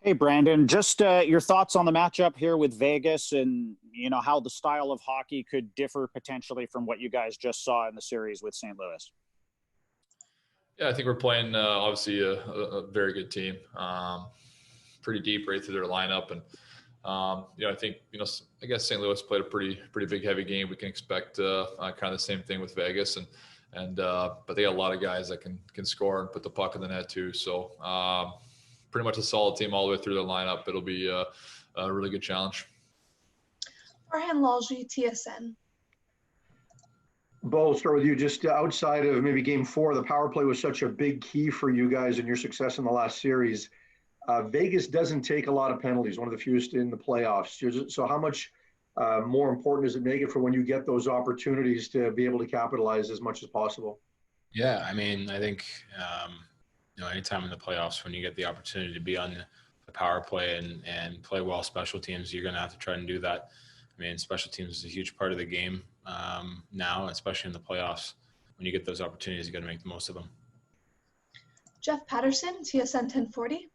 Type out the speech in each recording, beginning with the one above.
Hey, Brandon, just your thoughts on the matchup here with Vegas and, how the style of hockey could differ potentially from what you guys just saw in the series with St. Louis. Yeah, I think we're playing obviously a very good team, pretty deep right through their lineup, and I think I guess St. Louis played a pretty big heavy game. We can expect kind of the same thing with Vegas, and but they got a lot of guys that can score and put the puck in the net too. So pretty much a solid team all the way through the lineup. It'll be a really good challenge. Farhan Lalji, TSN. Bo, I'll start with you. Just outside of maybe game four, the power play was such a big key for you guys and your success in the last series. Vegas doesn't take a lot of penalties, one of the fewest in the playoffs. So how much more important does it make it for when you get those opportunities to be able to capitalize as much as possible? Yeah, I mean, I think, anytime in the playoffs when you get the opportunity to be on the power play and play well special teams, you're going to have to try and do that. I mean, special teams is a huge part of the game now, especially in the playoffs. When you get those opportunities, you got to make the most of them. Jeff Patterson, TSN 1040.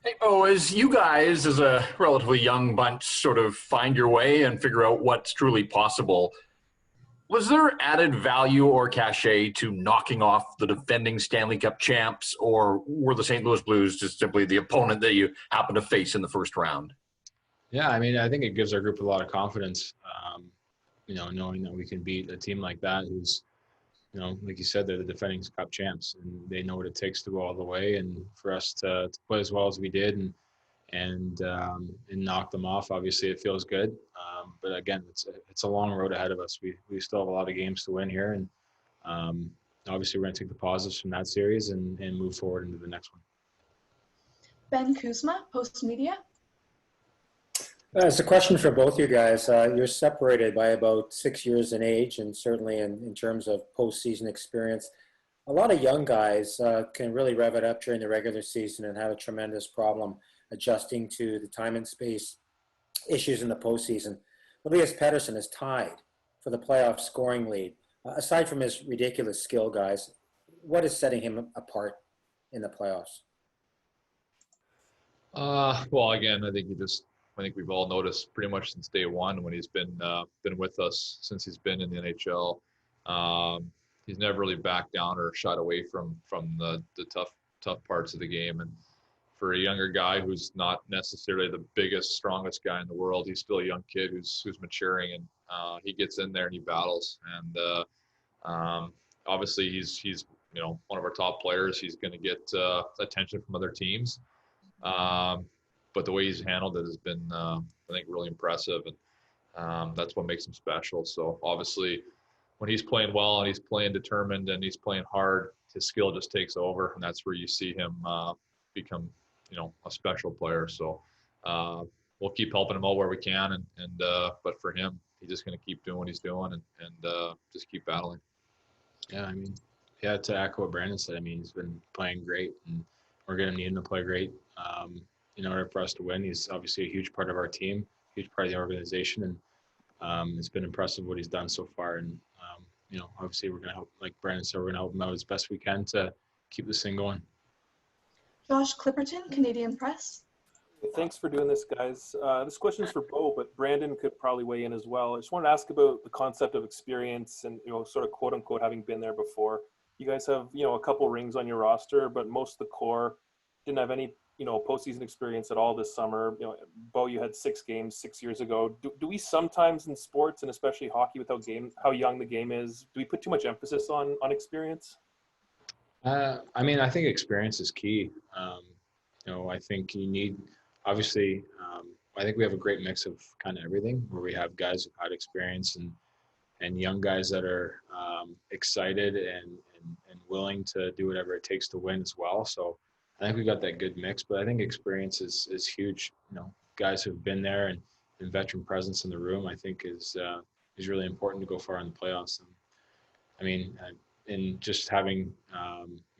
Hey, Bo, as you guys, as a relatively young bunch, sort of find your way and figure out what's truly possible, was there added value or cachet to knocking off the defending Stanley Cup champs, or were the St. Louis Blues just simply the opponent that you happened to face in the first round? Yeah, I mean, I think it gives our group a lot of confidence, knowing that we can beat a team like that who's, like you said, they're the defending Cup champs, and they know what it takes to go all the way. And for us to play as well as we did and knock them off, obviously it feels good. But again, it's a long road ahead of us. We still have a lot of games to win here, and obviously we're going to take the positives from that series and move forward into the next one. Ben Kuzma, Post Media. It's a question for both you guys. You're separated by about 6 years in age, and certainly in terms of postseason experience. A lot of young guys can really rev it up during the regular season and have a tremendous problem adjusting to the time and space issues in the postseason. Elias Pettersson is tied for the playoff scoring lead. Aside from his ridiculous skill, guys, what is setting him apart in the playoffs? Well, again, I think we've all noticed pretty much since day one when he's been with us since he's been in the NHL. He's never really backed down or shied away from the tough parts of the game. And for a younger guy who's not necessarily the biggest, strongest guy in the world, he's still a young kid who's maturing, and he gets in there and he battles. And obviously he's one of our top players. He's going to get attention from other teams. But the way he's handled it has been, I think, really impressive, and that's what makes him special. So obviously, when he's playing well and he's playing determined and he's playing hard, his skill just takes over, and that's where you see him become, a special player. So we'll keep helping him out where we can, and but for him, he's just going to keep doing what he's doing and just keep battling. Yeah, I mean, to echo what Brandon said, I mean, he's been playing great, and we're going to need him to play great. In order for us to win, he's obviously a huge part of our team, huge part of the organization, and it's been impressive what he's done so far. And obviously we're going to help, like Brandon said, we're going to help him out as best we can to keep this thing going. Josh Clipperton, Canadian Press. Thanks for doing this, guys. This question is for Bo, but Brandon could probably weigh in as well. I just wanted to ask about the concept of experience and, sort of quote unquote having been there before. You guys have, a couple rings on your roster, but most of the core didn't have any postseason experience at all this summer. Bo, you had 6 games 6 years ago. Do we sometimes in sports, and especially hockey, with how young the game is, do we put too much emphasis on experience? I mean, I think experience is key. I think you need, obviously, I think we have a great mix of kind of everything, where we have guys who've had experience and young guys that are excited and willing to do whatever it takes to win as well. So I think we got that good mix, but I think experience is huge. Guys who've been there and veteran presence in the room, I think is really important to go far in the playoffs. And I mean, in just having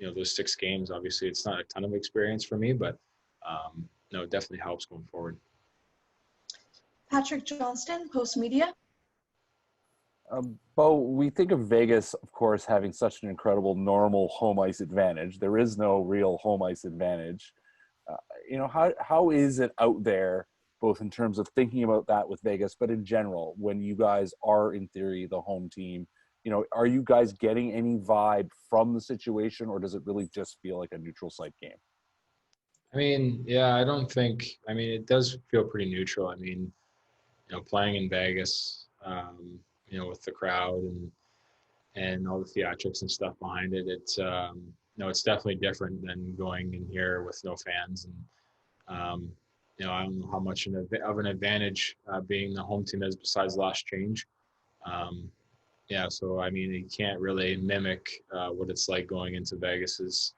those 6 games, obviously it's not a ton of experience for me, but it definitely helps going forward. Patrick Johnston, Post Media. Bo, we think of Vegas, of course, having such an incredible normal home ice advantage. There is no real home ice advantage. How is it out there, both in terms of thinking about that with Vegas, but in general, when you guys are in theory the home team, are you guys getting any vibe from the situation, or does it really just feel like a neutral site game? I mean, yeah, I don't think. I mean, it does feel pretty neutral. I mean, playing in Vegas, with the crowd and all the theatrics and stuff behind it, it's definitely different than going in here with no fans. And I don't know how much of an advantage being the home team is besides the last change. So I mean, you can't really mimic what it's like going into Vegas's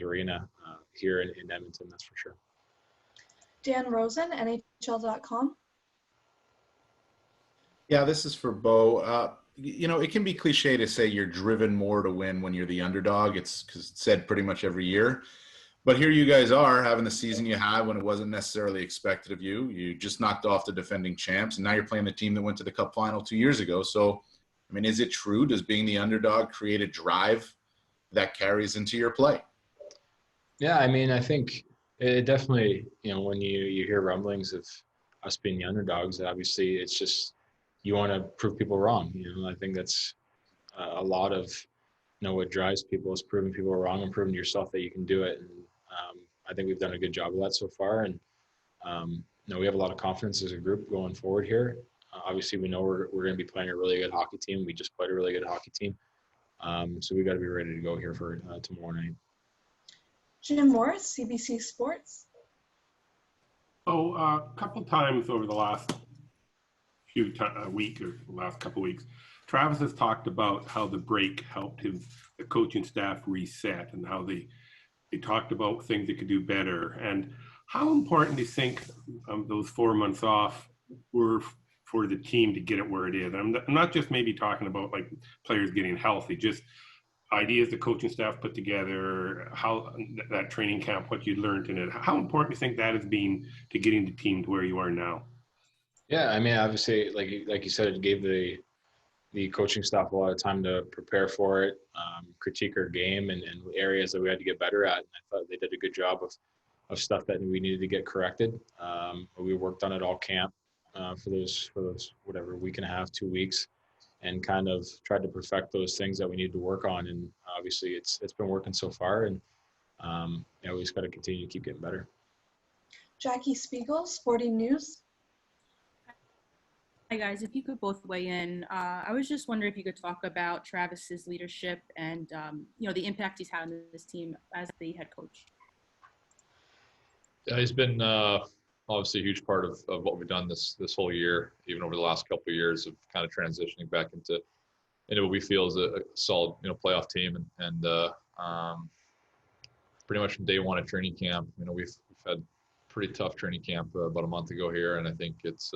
arena here in Edmonton. That's for sure. Dan Rosen, NHL.com. Yeah, this is for Bo. It can be cliche to say you're driven more to win when you're the underdog. It's because it's said pretty much every year. But here you guys are having the season you had when it wasn't necessarily expected of you. You just knocked off the defending champs, and now you're playing the team that went to the Cup final 2 years ago. So, I mean, is it true? Does being the underdog create a drive that carries into your play? Yeah, I mean, I think it definitely, when you hear rumblings of us being the underdogs, obviously it's just you want to prove people wrong. I think that's a lot of what drives people is proving people wrong and proving to yourself that you can do it. And I think we've done a good job of that so far. And we have a lot of confidence as a group going forward here. Obviously, we know we're going to be playing a really good hockey team. We just played a really good hockey team. So we got to be ready to go here for tomorrow night. Jim Morris, CBC Sports. A couple times over the last week or last couple weeks, Travis has talked about how the break helped him, the coaching staff reset, and how they talked about things they could do better. And how important do you think those 4 months off were for the team to get it where it is? I'm not just maybe talking about like players getting healthy, just ideas the coaching staff put together, how that training camp, what you learned in it. How important do you think that has been to getting the team to where you are now? Yeah, I mean, obviously, like you said, it gave the coaching staff a lot of time to prepare for it, critique our game and areas that we had to get better at. And I thought they did a good job of stuff that we needed to get corrected. We worked on it all camp for those whatever week and a half, 2 weeks, and kind of tried to perfect those things that we needed to work on. And obviously, it's been working so far, and we just got to continue to keep getting better. Jackie Spiegel, Sporting News. Hi guys, if you could both weigh in, I was just wondering if you could talk about Travis's leadership and the impact he's had on this team as the head coach. Yeah, he's been obviously a huge part of what we've done this whole year, even over the last couple of years of kind of transitioning back into what we feel is a solid playoff team, and pretty much from day one at training camp, we've had pretty tough training camp about a month ago here, and I think it's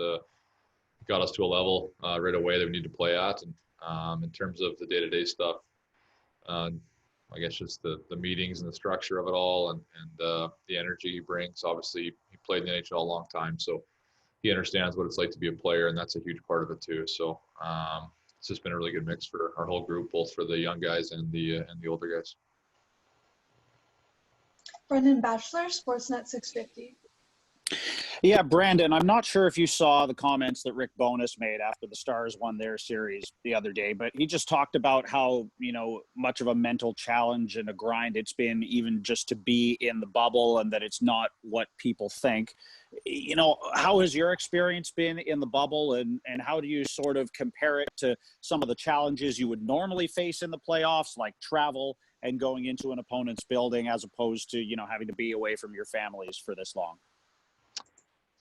got us to a level right away that we need to play at. And in terms of the day-to-day stuff, I guess just the meetings and the structure of it all, and the energy he brings. Obviously, he played in the NHL a long time, so he understands what it's like to be a player, and that's a huge part of it too. So it's just been a really good mix for our whole group, both for the young guys and the older guys. Brendan Batchelor, Sportsnet 650. Yeah, Brandon, I'm not sure if you saw the comments that Rick Bowness made after the Stars won their series the other day, but he just talked about how, much of a mental challenge and a grind it's been even just to be in the bubble, and that it's not what people think. How has your experience been in the bubble, and how do you sort of compare it to some of the challenges you would normally face in the playoffs, like travel and going into an opponent's building, as opposed to, having to be away from your families for this long?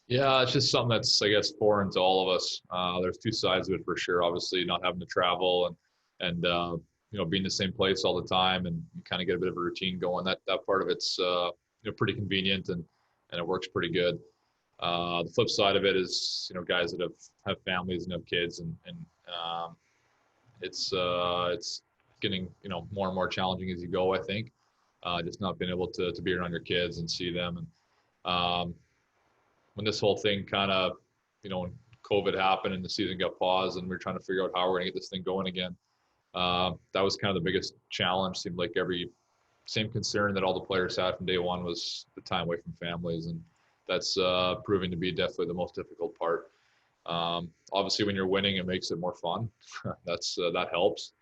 Yeah, it's just something that's, I guess, foreign to all of us. There's two sides of it for sure. Obviously, not having to travel and being in the same place all the time, and you kind of get a bit of a routine going. That part of it's pretty convenient, and it works pretty good. The flip side of it is guys that have families and have kids, and it's getting more and more challenging as you go. I think just not being able to be around your kids and see them, and when this whole thing kind of, when COVID happened and the season got paused and we were trying to figure out how we're going to get this thing going again, that was kind of the biggest challenge. Seemed like every same concern that all the players had from day one was the time away from families, and that's proving to be definitely the most difficult part. Obviously, when you're winning, it makes it more fun. That helps,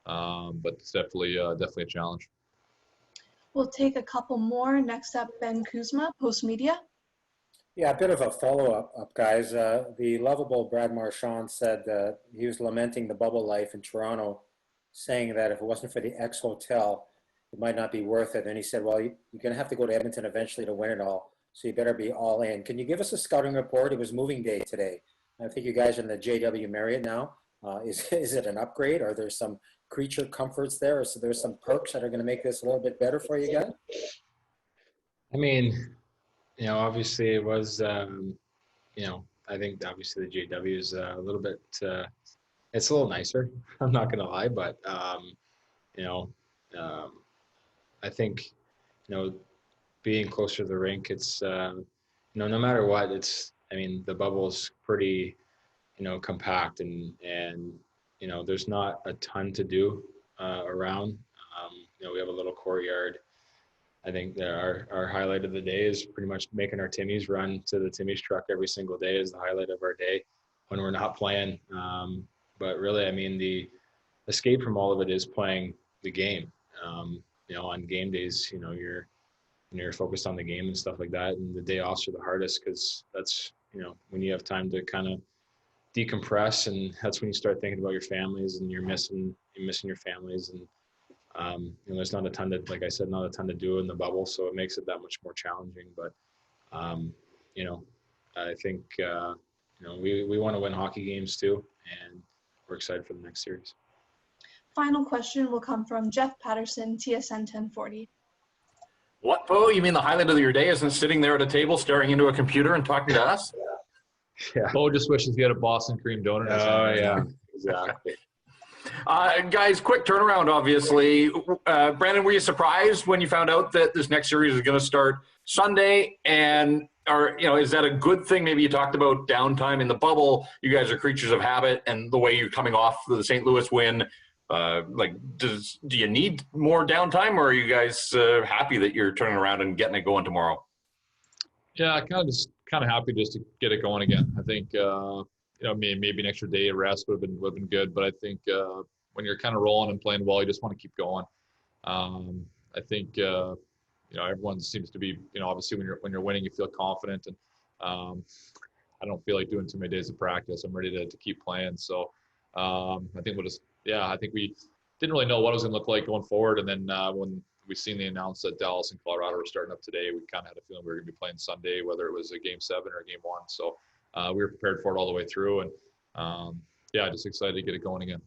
but it's definitely a challenge. We'll take a couple more. Next up, Ben Kuzma, Post Media. Yeah, a bit of a follow-up, guys. The lovable Brad Marchand said he was lamenting the bubble life in Toronto, saying that if it wasn't for the X Hotel, it might not be worth it. And he said, well, you're going to have to go to Edmonton eventually to win it all, so you better be all in. Can you give us a scouting report? It was moving day today. I think you guys are in the JW Marriott now. Is it an upgrade? Are there some creature comforts there? Or so there's some perks that are going to make this a little bit better for you guys? I mean, obviously it was, I think obviously the JW is a little bit, it's a little nicer. I'm not going to lie, but, I think, being closer to the rink, it's, no matter what, the bubble's pretty, compact and, there's not a ton to do around. We have a little courtyard. I think that our highlight of the day is pretty much making our Timmies run to the Timmy's truck every single day is the highlight of our day when we're not playing. But really, the escape from all of it is playing the game. On game days, you're focused on the game and stuff like that. And the day offs are the hardest because that's, when you have time to kind of decompress, and that's when you start thinking about your families and you're missing your families. And there's not a ton to, like I said, not a ton to do in the bubble, so it makes it that much more challenging. But I think we want to win hockey games too, and we're excited for the next series. Final question will come from Jeff Patterson, TSN 1040. What, Bo? You mean the highlight of your day isn't sitting there at a table staring into a computer and talking to us? Yeah. Bo just wishes he had a Boston cream donut. Oh, yeah, exactly. Guys, quick turnaround, obviously. Brandon, were you surprised when you found out that this next series is going to start Sunday? And, is that a good thing? Maybe you talked about downtime in the bubble. You guys are creatures of habit, and the way you're coming off the St. Louis win, do you need more downtime, or are you guys happy that you're turning around and getting it going tomorrow? Yeah, kind of happy just to get it going again. I think maybe an extra day of rest would have been good, but I think when you're kind of rolling and playing well, you just want to keep going. I think everyone seems to be, obviously when you're winning, you feel confident, and I don't feel like doing too many days of practice. I'm ready to keep playing. So I think I think we didn't really know what it was going to look like going forward, and then when we seen the announce that Dallas and Colorado were starting up today, we kind of had a feeling we were going to be playing Sunday, whether it was a game 7 or a game 1. So we were prepared for it all the way through, and just excited to get it going again.